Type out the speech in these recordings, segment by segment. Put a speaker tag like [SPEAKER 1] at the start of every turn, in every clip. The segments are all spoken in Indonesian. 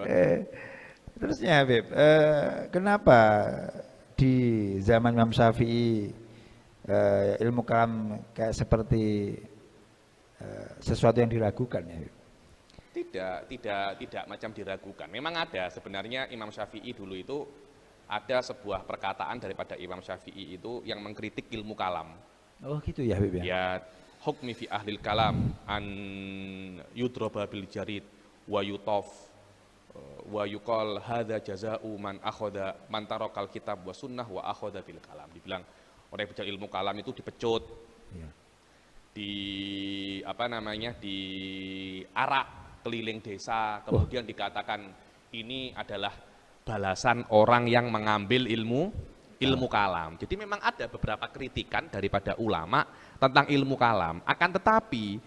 [SPEAKER 1] Eh, terusnya Habib, kenapa di zaman Imam Syafi'i ilmu kalam kayak seperti sesuatu yang diragukan ya Habib?
[SPEAKER 2] Tidak macam diragukan. Memang ada sebenarnya Imam Syafi'i dulu itu ada sebuah perkataan daripada Imam Syafi'i itu yang mengkritik ilmu kalam.
[SPEAKER 1] Oh gitu ya Habib ya?
[SPEAKER 2] Ya, hukmi fi ahlil kalam an yudroba bil jarid wa yutof wa yuqal hadza jaza'u man akhadha man tarakal kitab wa sunnah wa akhadha bil kalam. Dibilang orang yang belajar ilmu kalam itu dipecut,
[SPEAKER 1] Ya.
[SPEAKER 2] di di arak keliling desa, kemudian dikatakan ini adalah balasan orang yang mengambil ilmu kalam. Jadi memang ada beberapa kritikan daripada ulama tentang ilmu kalam. Akan tetapi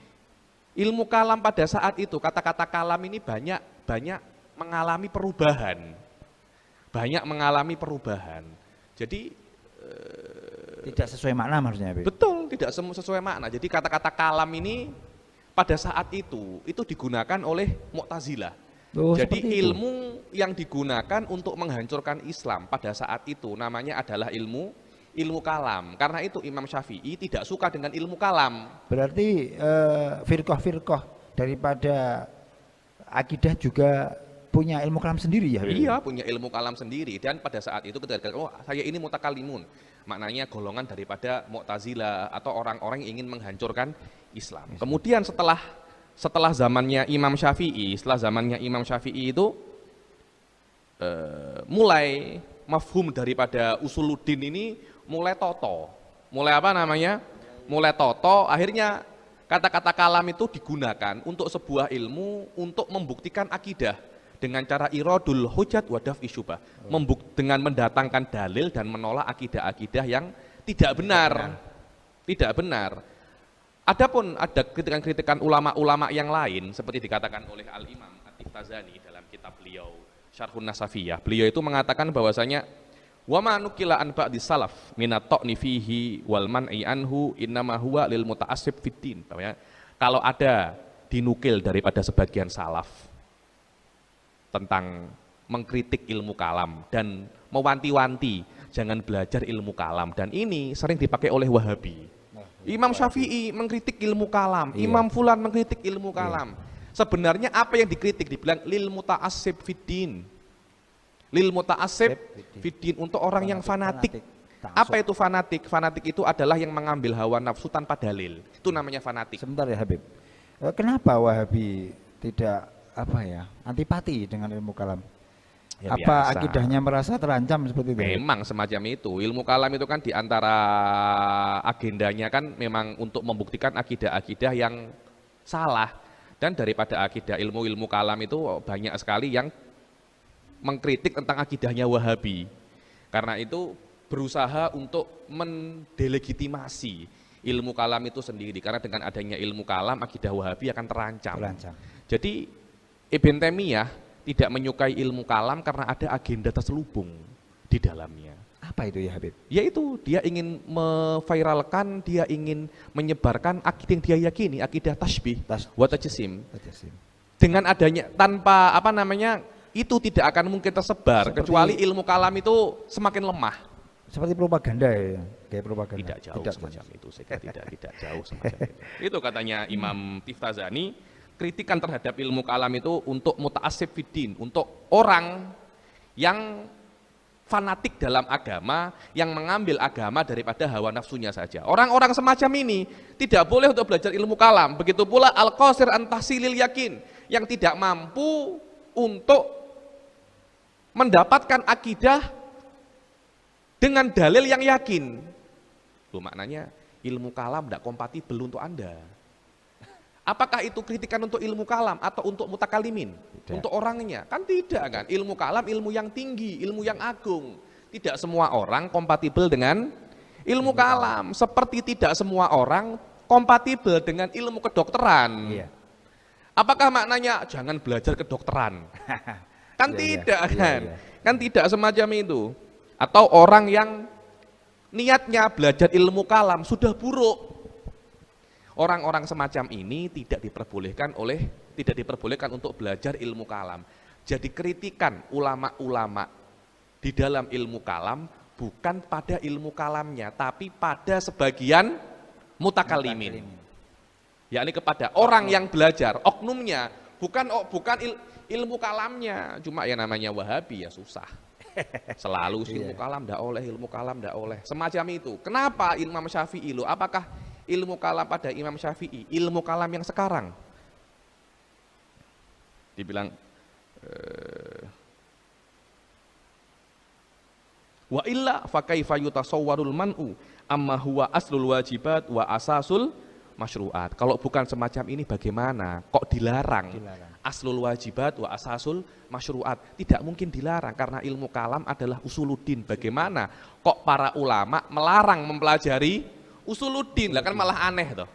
[SPEAKER 2] ilmu kalam pada saat itu, kata-kata kalam ini banyak mengalami perubahan. Banyak mengalami perubahan. Jadi
[SPEAKER 1] Tidak sesuai makna maksudnya Habib?
[SPEAKER 2] betul, tidak sesuai makna. Jadi kata-kata kalam ini pada saat itu digunakan oleh Mu'tazilah.
[SPEAKER 1] Oh,
[SPEAKER 2] Jadi
[SPEAKER 1] seperti itu.
[SPEAKER 2] ilmu yang digunakan untuk menghancurkan Islam pada saat itu namanya adalah ilmu kalam. Karena itu Imam Syafi'i tidak suka dengan ilmu kalam.
[SPEAKER 1] Berarti firqah-firqah daripada akidah juga punya ilmu kalam sendiri ya Habib?
[SPEAKER 2] Iya, punya ilmu kalam sendiri. Dan pada saat itu ketika saya ini mutakalimun, maknanya golongan daripada Mu'tazilah atau orang-orang yang ingin menghancurkan Islam. Kemudian setelah zamannya Imam Syafi'i, itu mulai mafhum daripada usuluddin ini mulai toto. Mulai toto, akhirnya kata-kata kalam itu digunakan untuk sebuah ilmu untuk membuktikan akidah dengan cara iradul hujat wadaf isyubah, dengan mendatangkan dalil dan menolak akidah-akidah yang tidak benar. Tidak benar. Adapun ada kritikan-kritikan ulama-ulama yang lain seperti dikatakan oleh Al-Imam At-Tifazani dalam kitab beliau Syarhun Nasafiyah. Beliau itu mengatakan bahwasanya wa ma nukila an ba'di salaf minat ta'ni fihi wal man'i anhu innama huwa lil muta'assib fiddin. Kalau ada dinukil daripada sebagian salaf tentang mengkritik ilmu kalam dan mewanti-wanti jangan belajar ilmu kalam, dan ini sering dipakai oleh Wahabi. Imam Syafi'i mengkritik ilmu kalam, Imam Fulan mengkritik ilmu kalam. Sebenarnya apa yang dikritik? Dibilang lil muta'assib fiddin. Lil muta'assib fiddin, untuk orang yang fanatik. Apa itu fanatik? Fanatik itu adalah yang mengambil hawa nafsu tanpa dalil. Itu namanya fanatik.
[SPEAKER 1] Sebentar ya Habib, kenapa Wahabi tidak antipati dengan ilmu kalam?
[SPEAKER 2] Ya,
[SPEAKER 1] Apa
[SPEAKER 2] biasa.
[SPEAKER 1] akidahnya merasa terancam seperti itu?
[SPEAKER 2] Memang semacam itu. Ilmu kalam itu kan diantara agendanya kan memang untuk membuktikan akidah-akidah yang salah. Dan daripada akidah ilmu kalam itu banyak sekali yang mengkritik tentang akidahnya Wahabi. Karena itu berusaha untuk mendelegitimasi ilmu kalam itu sendiri. Karena dengan adanya ilmu kalam, akidah Wahabi akan terancam. Jadi Ibn Taimiyah tidak menyukai ilmu kalam karena ada agenda terselubung di dalamnya.
[SPEAKER 1] Apa itu ya Habib?
[SPEAKER 2] Yaitu dia ingin memviralkan, dia ingin menyebarkan akidah yang dia yakini, akidah tasbih wa tajsim. Dengan adanya tanpa itu tidak akan mungkin tersebar kecuali ilmu kalam itu semakin lemah.
[SPEAKER 1] Seperti propaganda ya, kayak propaganda.
[SPEAKER 2] Tidak jauh semacam itu, saya kira tidak jauh semacam itu. Itu katanya Imam Tifazani, kritikan terhadap ilmu kalam itu untuk muta'assib fiddin, untuk orang yang fanatik dalam agama, yang mengambil agama daripada hawa nafsunya saja. Orang-orang semacam ini tidak boleh untuk belajar ilmu kalam. Begitu pula al-qasir an tahsilil yakin, yang tidak mampu untuk mendapatkan akidah dengan dalil yang yakin. Loh, maknanya ilmu kalam tidak kompatibel untuk Anda. Apakah itu kritikan untuk ilmu kalam atau untuk mutakalimin? Tidak. Untuk orangnya? Kan tidak kan. Ilmu kalam ilmu yang tinggi, ilmu yang agung. Tidak semua orang kompatibel dengan ilmu kalam. Seperti tidak semua orang kompatibel dengan ilmu kedokteran.
[SPEAKER 1] Iya.
[SPEAKER 2] Apakah maknanya jangan belajar kedokteran? Kan tidak kan. Kan tidak semacam itu. Atau orang yang niatnya belajar ilmu kalam sudah buruk. Orang-orang semacam ini tidak diperbolehkan untuk belajar ilmu kalam. Jadi kritikan ulama-ulama di dalam ilmu kalam bukan pada ilmu kalamnya, tapi pada sebagian mutakalimin. Yakni kepada orang yang belajar, oknumnya, bukan ilmu kalamnya. Cuma ya namanya Wahabi ya susah. Selalu ilmu kalam ndak oleh, ilmu kalam ndak oleh. Semacam itu. Kenapa Imam Syafi'i lo? Apakah ilmu kalam pada Imam Syafi'i? Ilmu kalam yang sekarang? Dibilang wa illa fa kaifa yutasawwarul man'u amma huwa aslul wajibat wa asasul masyru'at. Kalau bukan semacam ini bagaimana? Kok dilarang? Aslul wajibat wa asasul masyru'at. Tidak mungkin dilarang karena ilmu kalam adalah usuluddin. Bagaimana? Kok para ulama melarang mempelajari usuluddin? Lah kan malah aneh toh.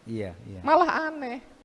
[SPEAKER 1] Iya.
[SPEAKER 2] Malah aneh.